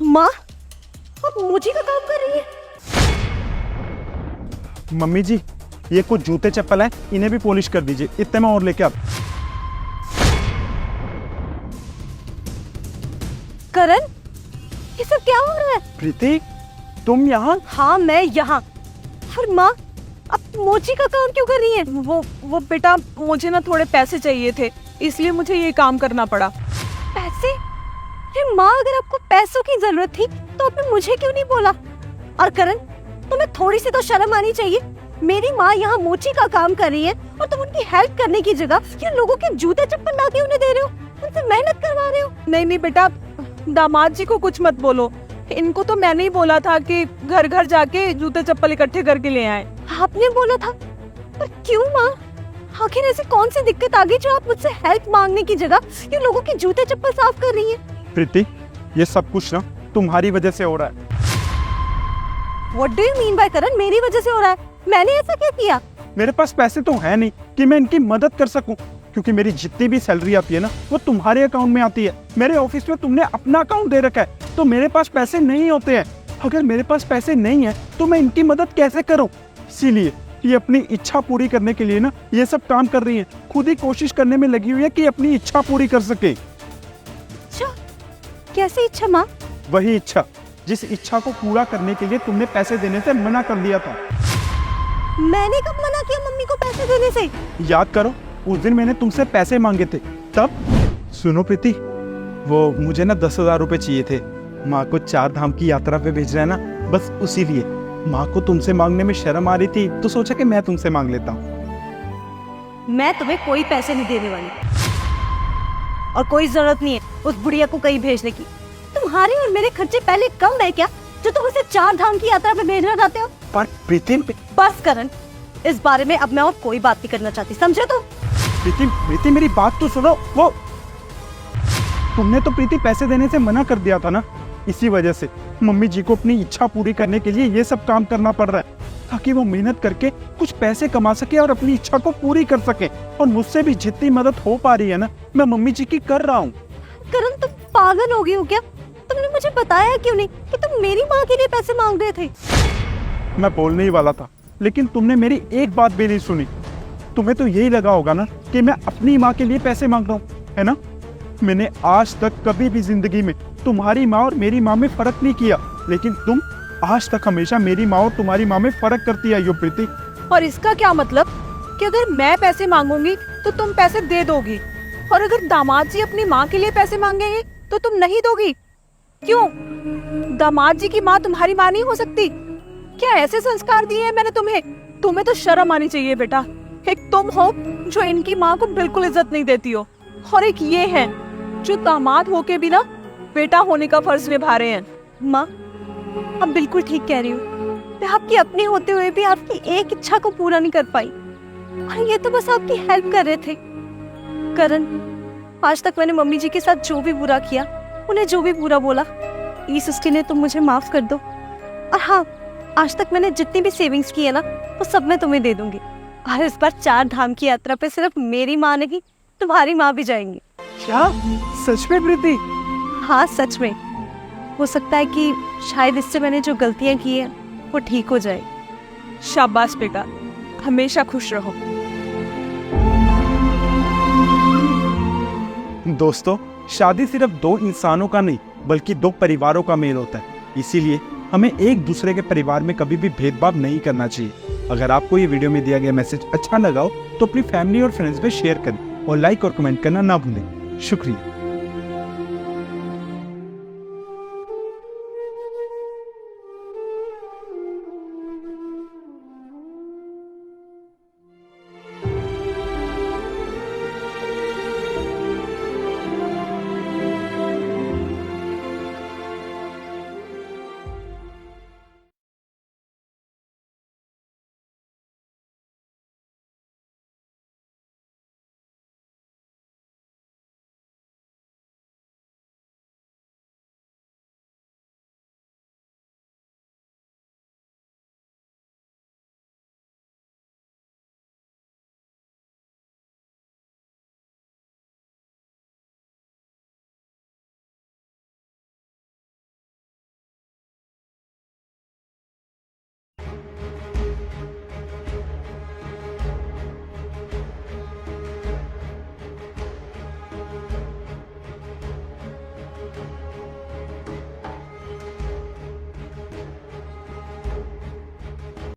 माँ, आप मोची का काम कर रही है? मम्मी जी, ये कुछ जूते चप्पल हैं, इन्हें भी पॉलिश कर दीजिए। इतने में और लेके आप। करण, ये सब क्या हो रहा है? प्रीति, तुम यहाँ? हाँ, मैं यहाँ। और माँ, आप मोची का काम क्यों कर रही हैं? वो बेटा, मुझे ना थोड़े पैसे चाहिए थे, इसलिए मुझे ये काम करना पड़ा। पैसे? अरे माँ, अगर आपको पैसों की जरूरत थी तो आपने मुझे क्यों नहीं बोला? और करण, तुम्हें थोड़ी सी तो शर्म आनी चाहिए। मेरी माँ यहाँ मोची का काम कर रही है और तुम उनकी हेल्प करने की जगह ये लोगों के जूते चप्पल ला के उन्हें दे रहे हो, उनसे मेहनत करवा रहे हो। नहीं बेटा, दामाद जी को कुछ मत बोलो। इनको तो मैंने ही बोला था कि घर घर जाके जूते चप्पल इकट्ठे करके ले आए। आपने बोला था? पर क्यों माँ? आखिर ऐसी कौन सी दिक्कत आ गई जो आप मुझसे हेल्प मांगने की जगह ये लोगों के जूते चप्पल साफ कर रही हैं? प्रीति, ये सब कुछ ना तुम्हारी वजह से हो रहा है। What do you mean by करण, मेरी वजह से हो रहा है? मैंने ऐसा क्या किया? मेरे पास पैसे तो है नहीं कि मैं इनकी मदद कर सकूं, क्योंकि मेरी जितनी भी सैलरी आती है ना, वो तुम्हारे अकाउंट में आती है। मेरे ऑफिस में तुमने अपना अकाउंट दे रखा है, तो मेरे पास पैसे नहीं होते हैं। अगर मेरे पास पैसे नहीं है तो मैं इनकी मदद कैसे करूं? इसीलिए ये अपनी इच्छा पूरी करने के लिए ना ये सब काम कर रही है। खुद ही कोशिश करने में लगी हुई है कि अपनी इच्छा पूरी कर सके। अच्छा, कैसी इच्छा माँ? वही इच्छा जिस इच्छा को पूरा करने के लिए तुमने पैसे देने से मना कर दिया था। मैंने कब मना किया मम्मी को पैसे देने से? याद करो, उस दिन मैंने तुमसे पैसे मांगे थे तब। सुनो प्रीति, वो मुझे ना 10,000 रुपए चाहिए थे। माँ को 4 धाम की यात्रा पे भेजना है ना, बस उसी लिए। माँ को तुमसे मांगने में शर्म आ रही थी, तो सोचा कि मैं तुमसे मांग लेता हूँ। मैं तुम्हें कोई पैसे नहीं देने वाली और कोई जरूरत नहीं है उस बुढ़िया को कहीं भेजने की। तुम्हारे और मेरे खर्चे पहले कम है क्या, जो तुम उसे 4 धाम की यात्रा पे भेजना चाहते हो? पर प्रीति, बस करण, इस बारे में अब मैं और कोई बात नहीं करना चाहती, समझे तुम? प्रीति मेरी बात तो सुनो। वो तुमने तो प्रीति पैसे देने से मना कर दिया था ना, इसी वजह से मम्मी जी को अपनी इच्छा पूरी करने के लिए ये सब काम करना पड़ रहा है, ताकि वो मेहनत करके कुछ पैसे कमा सके और अपनी इच्छा को पूरी कर सके। और मुझसे भी जितनी मदद हो पा रही है ना, मैं मम्मी जी की कर रहा हूँ। करण, तुम पागल हो गई हो क्या? तुमने मुझे बताया क्यों नहीं कि तुम मेरी माँ के लिए पैसे मांग रहे थे? मैं बोलने ही वाला था, लेकिन तुमने मेरी एक बात भी नहीं सुनी। तुम्हें तो यही लगा होगा ना कि मैं अपनी माँ के लिए पैसे मांग रहा हूँ, है ना? मैंने आज तक कभी भी जिंदगी में तुम्हारी माँ और मेरी माँ में फर्क नहीं किया, लेकिन तुम आज तक हमेशा मेरी माँ और तुम्हारी माँ में फर्क करती आई हो प्रीति। और इसका क्या मतलब कि अगर मैं पैसे मांगूंगी तो तुम पैसे दे दोगी, और अगर दामाद जी अपनी माँ के लिए पैसे मांगेंगे तो तुम नहीं दोगी? क्यों? दामाद जी की माँ तुम्हारी माँ नहीं हो सकती क्या? ऐसे संस्कार दिए हैं मैंने तुम्हें? तुम्हें तो शर्म आनी चाहिए बेटा। एक तुम हो जो इनकी माँ को बिल्कुल इज्जत नहीं देती हो, और एक ये है जो दामाद होके भी ना बेटा होने का फर्ज निभा रहे हैं। माँ, आप बिल्कुल ठीक कह रही हो। मैं आपकी अपनी होते हुए भी आपकी एक इच्छा को पूरा नहीं कर पाई, और ये तो बस आपकी हेल्प कर रहे थे। करण, आज तक मैंने मम्मी जी के साथ जो भी बुरा किया, उन्हें जो भी बुरा बोला, प्लीज उसके लिए तुम मुझे माफ कर दो। और हाँ, आज तक मैंने जितनी भी सेविंग्स की है ना, वो सब मैं तुम्हें दे दूंगी। और इस बार 4 धाम की यात्रा पे सिर्फ मेरी माँ नहीं, तुम्हारी माँ भी जाएंगी। क्या? सच में प्रीति? हाँ, सच में। हो सकता है कि शायद इससे मैंने जो गलतियां की है वो ठीक हो जाए। शाबाश बेटा, हमेशा खुश रहो। दोस्तों, शादी सिर्फ 2 इंसानों का नहीं, बल्कि 2 परिवारों का मेल होता है। इसीलिए हमें एक दूसरे के परिवार में कभी भी भेदभाव नहीं करना चाहिए। अगर आपको ये वीडियो में दिया गया मैसेज अच्छा लगा हो तो अपनी फैमिली और फ्रेंड्स में शेयर करें और लाइक और कमेंट करना ना भूलें। शुक्रिया।